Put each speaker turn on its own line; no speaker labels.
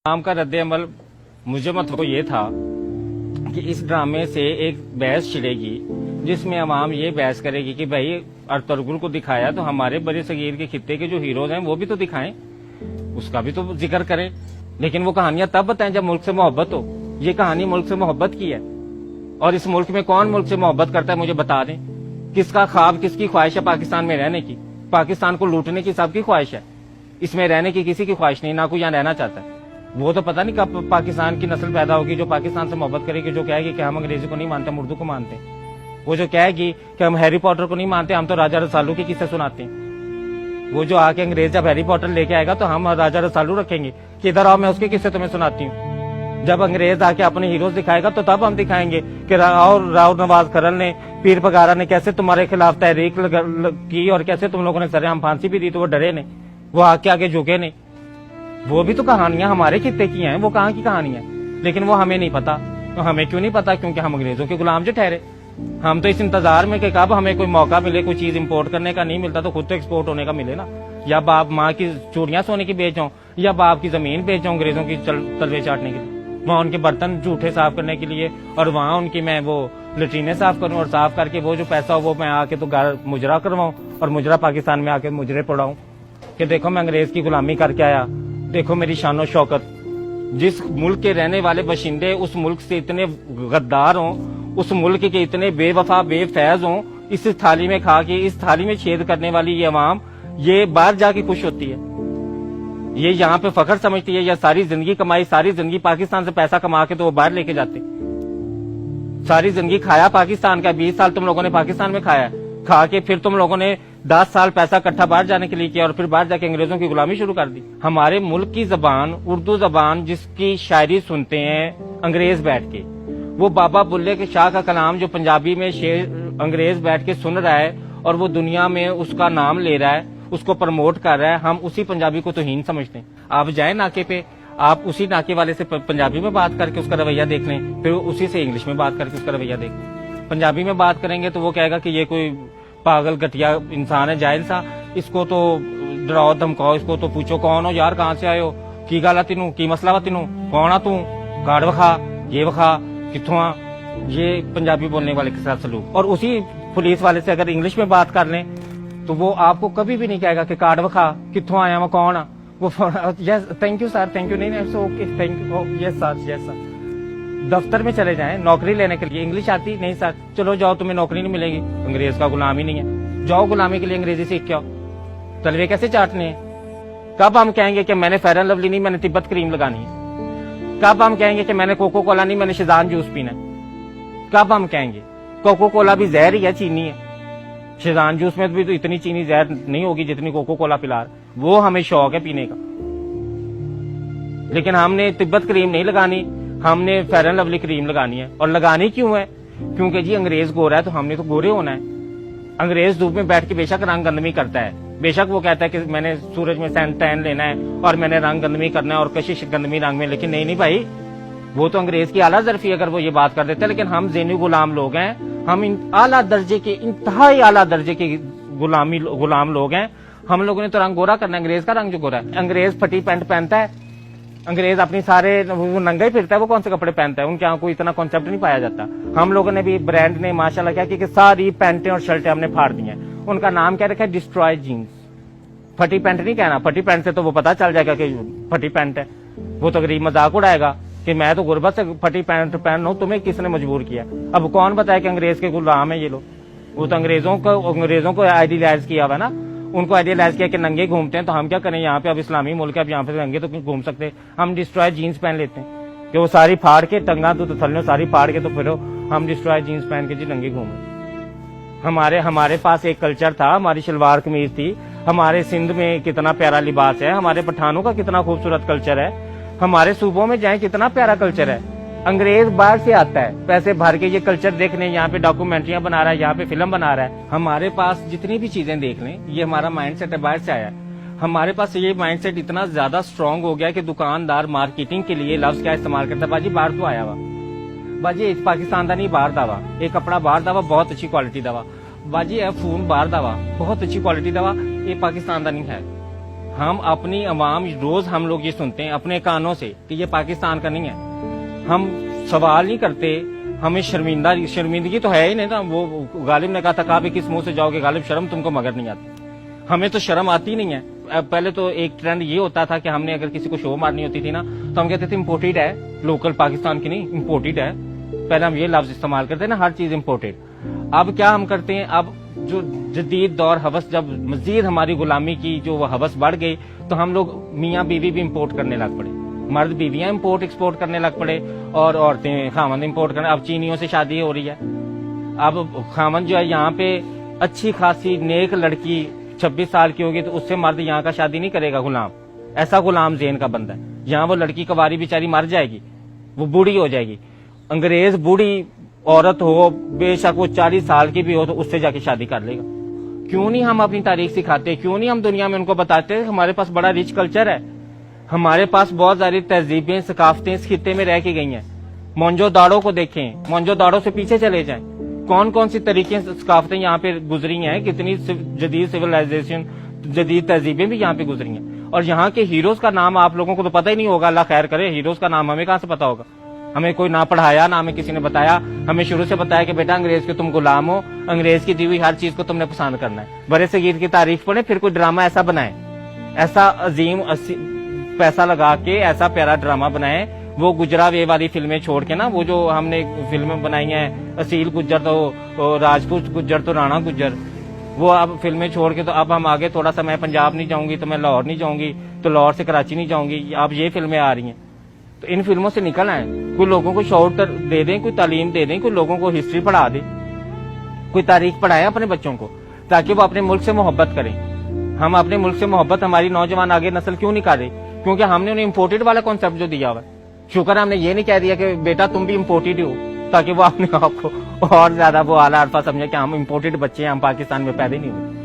काम का रद्द अमल मुझे मतलब ये था कि इस ड्रामे से एक बहस छिड़ेगी जिसमें अवाम ये बहस करेगी कि भाई अर्तुगरुल को दिखाया तो हमारे बड़े सगीर के खित्ते के जो हीरोज हैं वो भी तो दिखाएं, उसका भी तो जिक्र करें। लेकिन वो कहानियां तब बताएं जब मुल्क से मोहब्बत हो। ये कहानी मुल्क से मोहब्बत की है और इस मुल्क में कौन मुल्क से मोहब्बत करता है मुझे बता दें। किसका ख्वाब किसकी ख्वाहिश है पाकिस्तान में रहने की? पाकिस्तान को लूटने की सबकी ख्वाहिश है, इसमें रहने की किसी की ख्वाहिश नहीं, ना कोई यहाँ रहना चाहता है। वो तो पता नहीं कब पाकिस्तान की नस्ल पैदा होगी जो पाकिस्तान से मोहब्बत करेगी, जो कहेगी कि हम अंग्रेजी को नहीं मानते, हम उर्दू को मानते हैं। वो जो कहेगी कि हम हैरी पॉटर को नहीं मानते, हम तो राजा रसालू के किस्से सुनाते हैं। वो जो आके अंग्रेज जब हैरी पॉटर लेके आएगा तो हम राजा रसालू रखेंगे कि इधर आओ मैं उसके किस्से तुम्हें सुनाती हूँ। जब अंग्रेज आके अपने हीरोज दिखाएगा तो तब हम दिखाएंगे कि राव नवाज खरल ने, पीर पगारा ने कैसे तुम्हारे खिलाफ तहरीक की और कैसे तुम लोगों ने सरेआम फांसी भी दी तो वो डरे नहीं, वो आगे झुके नहीं। वो भी तो कहानियां हमारे खित्ते की हैं, वो कहाँ की कहानियां, लेकिन वो हमें नहीं पता। तो हमें क्यों नहीं पता? क्योंकि हम अंग्रेजों के गुलाम जो ठहरे। हम तो इस इंतजार में कि कब हमें कोई मौका मिले, कोई चीज इंपोर्ट करने का नहीं मिलता तो खुद तो एक्सपोर्ट होने का मिले ना। या बाप माँ की चूड़ियां सोने की बेच जाऊं या बाप की जमीन बेच जाऊं अंग्रेजों की तलवे चाटने के लिए, वहां उनके बर्तन जूठे साफ करने के लिए, और वहां उनकी मैं वो लेट्रीने साफ करूं और साफ करके वो जो पैसा हो वो मैं आके तो घर मुजरा करवाऊं और मुजरा पाकिस्तान में आके मुजरे पड़ाऊं कि देखो मैं अंग्रेज की गुलामी करके आया, देखो मेरी शानो शौकत। जिस मुल्क के रहने वाले बाशिंदे उस मुल्क से इतने गद्दार हों, उस मुल्क के इतने बेवफा बेफैज हों, इस थाली में खा के इस थाली में छेद करने वाली ये अवाम ये बाहर जाके खुश होती है, ये यहाँ पे फखर समझती है। या सारी जिंदगी कमाई, सारी जिंदगी पाकिस्तान से पैसा कमा के तो वो बाहर लेके जाते, सारी जिंदगी खाया पाकिस्तान का, 20 साल तुम लोगों ने पाकिस्तान में खाया, खा के फिर तुम लोगों ने 10 साल पैसा इकट्ठा बाहर जाने के लिए किया और फिर बाहर जाके अंग्रेजों की गुलामी शुरू कर दी। हमारे मुल्क की जबान उर्दू जबान जिसकी शायरी सुनते हैं अंग्रेज बैठ के, वो बाबा बुल्ले के शाह का कलाम जो पंजाबी में शेर अंग्रेज बैठ के सुन रहा है और वो दुनिया में उसका नाम ले रहा है, उसको प्रमोट कर रहा है, हम उसी पंजाबी को तौहीन समझते हैं। आप जाए नाके पे, आप उसी नाके वाले से पंजाबी में बात करके उसका रवैया देख लें, फिर उसी से इंग्लिश में बात करके उसका रवैया देख लें। पंजाबी में बात करेंगे तो वो कहेगा कि ये कोई पागल घटिया इंसान है, जाहिल सा, इसको तो डराओ धमकाओ, इसको तो पूछो कौन हो यार, कहाँ से आए हो, की गल है तेनू, की मसला वा तेनू, कौन आ तू, कार्ड विखा, ये विखा, कित्थों आ। ये पंजाबी बोलने वाले के साथ सलूक। और उसी पुलिस वाले से अगर इंग्लिश में बात कर लें तो वो आपको कभी भी नहीं कहेगा कि कार्ड विखा, कित्थों आया मैं, कौन आ। वो yes thank you sir, thank you, नहीं okay thank you, yes sir, yes sir. दफ्तर में चले जाएं नौकरी लेने के लिए, इंग्लिश आती नहीं सर, चलो जाओ तुम्हें नौकरी नहीं मिलेगी, अंग्रेज का गुलाम ही नहीं है, जाओ गुलामी के लिए अंग्रेजी सीख के आओ। तलवे कैसे चाटने हैं? कब हम कहेंगे कि मैंने फेयर एंड लवली नहीं, मैंने तिब्बत क्रीम लगानी है? कब हम कहेंगे कि मैंने कोको कोला नहीं, मैंने शिजान जूस पीना है? कब हम कहेंगे? कोको कोला भी जहर ही है, चीनी है। शिजान जूस में भी तो इतनी चीनी जहर नहीं होगी जितनी कोको कोला पिला, वो हमें शौक है पीने का। लेकिन हमने तिब्बत क्रीम नहीं लगानी, हमने फेयर एंड लवली क्रीम लगानी है। और लगानी क्यों है? क्योंकि जी अंग्रेज गोरा है तो हमने तो गोरे होना है। अंग्रेज धूप में बैठ के बेशक रंग गंदमी करता है, बेशक वो कहता है कि मैंने सूरज में टैन लेना है और मैंने रंग गंदमी करना है और कशिश गंदमी रंग में, लेकिन नहीं भाई, वो तो अंग्रेज की आला जरफी अगर वो ये बात कर देते। लेकिन हम ज़ेनी गुलाम लोग हैं, हम आला दर्जे के, इंतहाई आला दर्जे के गुलाम लोग हैं। हम लोगों ने तो रंग गोरा करना है, अंग्रेज का रंग जो गोरा है। अंग्रेज फटी पैंट पहनता है, अंग्रेज अपनी सारे वो नंगा ही फिरता है, वो कौन से कपड़े पहनता है, उनके यहाँ कोई इतना कॉन्सेप्ट नहीं पाया जाता। हम लोगों ने भी ब्रांड ने माशाल्लाह क्या कि सारी पैंटें और शर्टें हमने फाड़ दी हैं, उनका नाम क्या रखा है, डिस्ट्रॉय जीन्स। फटी पैंट नहीं कहना, फटी पैंट से तो वो पता चल जाएगा कि फटी पैंट है, वो तो गरीब मजाक उड़ाएगा कि मैं तो गुर्बत से फटी पैंट पहन रहा हूं, तुम्हें किसने मजबूर किया। अब कौन बताया कि अंग्रेज के गुलाम है ये लोग? वो तो अंग्रेजों को आइडियलाइज किया हुआ ना, उनको आइडियलाइज किया कि नंगे घूमते हैं, तो हम क्या करें, यहाँ पे अब इस्लामी मुल्क है, अब यहाँ पे नंगे तो घूम सकते, हम डिस्ट्रॉय जीन्स पहन लेते हैं कि वो सारी फाड़ के टंगा तो थल्ले सारी फाड़ के तो फिर हम डिस्ट्रॉय जीन्स पहन के जी नंगे घूमे। हमारे पास एक कल्चर था, हमारी शलवार कमीज थी, हमारे सिंध में कितना प्यारा लिबास है, हमारे पठानों का कितना खूबसूरत कल्चर है, हमारे सूबों में जाए कितना प्यारा कल्चर है। अंग्रेज बाहर से आता है पैसे भर के ये कल्चर देखने, यहाँ पे डॉक्यूमेंट्रियां बना रहा है, यहाँ पे फिल्म बना रहा है। हमारे पास जितनी भी चीजें देख लें, ये हमारा माइंडसेट है, बाहर से आया है। हमारे पास ये माइंडसेट इतना ज्यादा स्ट्रांग हो गया कि दुकानदार मार्केटिंग के लिए लफ्ज क्या इस्तेमाल करता है, बाजी बाहर तो आया हुआ, बाजी पाकिस्तान का नहीं बाहर दावा, ये कपड़ा बाहर दावा, बहुत अच्छी क्वालिटी दवा, बाजी है फोन बाहर दावा, बहुत अच्छी क्वालिटी दवा, ये पाकिस्तान का नहीं है। ہم اپنی عوام روز ہم لوگ یہ سنتے ہیں اپنے کانوں سے کہ یہ پاکستان کا نہیں ہے. ہم سوال نہیں کرتے, ہمیں شرمندگی تو ہے ہی نہیں نا. وہ غالب نے کہا تھا کہا بھی کس منہ سے جاؤ گے غالب, شرم تم کو مگر نہیں آتی. ہمیں تو شرم آتی نہیں ہے. پہلے تو ایک ٹرینڈ یہ ہوتا تھا کہ ہم نے اگر کسی کو شو مارنی ہوتی تھی نا تو ہم کہتے تھے امپورٹڈ ہے, لوکل پاکستان کی نہیں, امپورٹڈ ہے. پہلے ہم یہ لفظ استعمال کرتے ہیں نا, ہر چیز امپورٹڈ. اب کیا ہم کرتے ہیں, اب جو جدید دور ہوس, جب مزید ہماری غلامی کی جو وہ ہوس بڑھ گئی تو ہم لوگ میاں بیوی بھی امپورٹ کرنے لگ پڑے. مرد بیویاں امپورٹ ایکسپورٹ کرنے لگ پڑے اور عورتیں خامند امپورٹ کرنے. اب چینیوں سے شادی ہو رہی ہے. اب خامند جو ہے یہاں پہ اچھی خاصی نیک لڑکی 26 سال کی ہوگی تو اس سے مرد یہاں کا شادی نہیں کرے گا. غلام, ایسا غلام ذہن کا بندہ ہے. یہاں وہ لڑکی کواری بیچاری مر جائے گی, وہ بوڑھی ہو جائے گی. انگریز بوڑھی عورت ہو, بے شک وہ 40 سال کی بھی ہو, تو اس سے جا کے شادی کر لے گا. کیوں نہیں ہم اپنی تاریخ سکھاتے, کیوں نہیں ہم دنیا میں ان کو بتاتے ہمارے پاس بڑا ریچ کلچر ہے, ہمارے پاس بہت ساری تہذیبیں ثقافتیں اس خطے میں رہ کے گئی ہیں. مونجو داڑو کو دیکھیں, مونجو داڑو سے پیچھے چلے جائیں, کون کون سی طریقے ثقافتیں یہاں پہ گزری ہیں, کتنی جدید سویلائزیشن جدید تہذیبیں بھی یہاں پہ گزری ہیں. اور یہاں کے ہیروز کا نام آپ لوگوں کو تو پتہ ہی نہیں ہوگا, اللہ خیر کرے. ہیروز کا نام ہمیں کہاں سے پتا ہوگا, ہمیں کوئی نہ پڑھایا نہ ہمیں کسی نے بتایا. ہمیں شروع سے بتایا کہ بیٹا انگریز کے تم غلام ہو, انگریز کی دی ہوئی ہر چیز کو تم نے پسند کرنا ہے. برے صغیر کی تاریخ پڑھیں, پھر کوئی ڈرامہ ایسا بنائیں, ایسا عظیم پیسہ لگا کے ایسا پیارا ڈرامہ بنائیں. وہ گجرا وے والی فلمیں چھوڑ کے نا, وہ جو ہم نے فلمیں بنائی ہیں اصیل گجر تو راجپوت گجر تو رانا گجر, وہ اب فلمیں چھوڑ کے تو اب ہم آگے تھوڑا سا, میں پنجاب نہیں جاؤں گی تو میں لاہور نہیں جاؤں گی, تو لاہور سے کراچی نہیں جاؤں گی, اب یہ فلمیں آ رہی ہیں. تو ان فلموں سے نکل آئیں, کوئی لوگوں کو شعور دے دیں, کوئی تعلیم دے دیں, کوئی لوگوں کو ہسٹری پڑھا دیں, کوئی تاریخ پڑھائیں اپنے بچوں کو تاکہ وہ اپنے ملک سے محبت کریں. ہم اپنے ملک سے محبت ہماری نوجوان آگے نسل کیوں نہیں کر رہی, کیونکہ ہم نے انہیں امپورٹڈ والا کانسیپٹ جو دیا ہوا ہے. شکر ہم نے یہ نہیں کہہ دیا کہ بیٹا تم بھی امپورٹڈ ہو, تاکہ وہ اپنے آپ کو اور زیادہ وہ اعلیٰ عرفہ سمجھے کہ ہم امپورٹڈ بچے ہیں, ہم پاکستان میں پیدا نہیں ہوئے.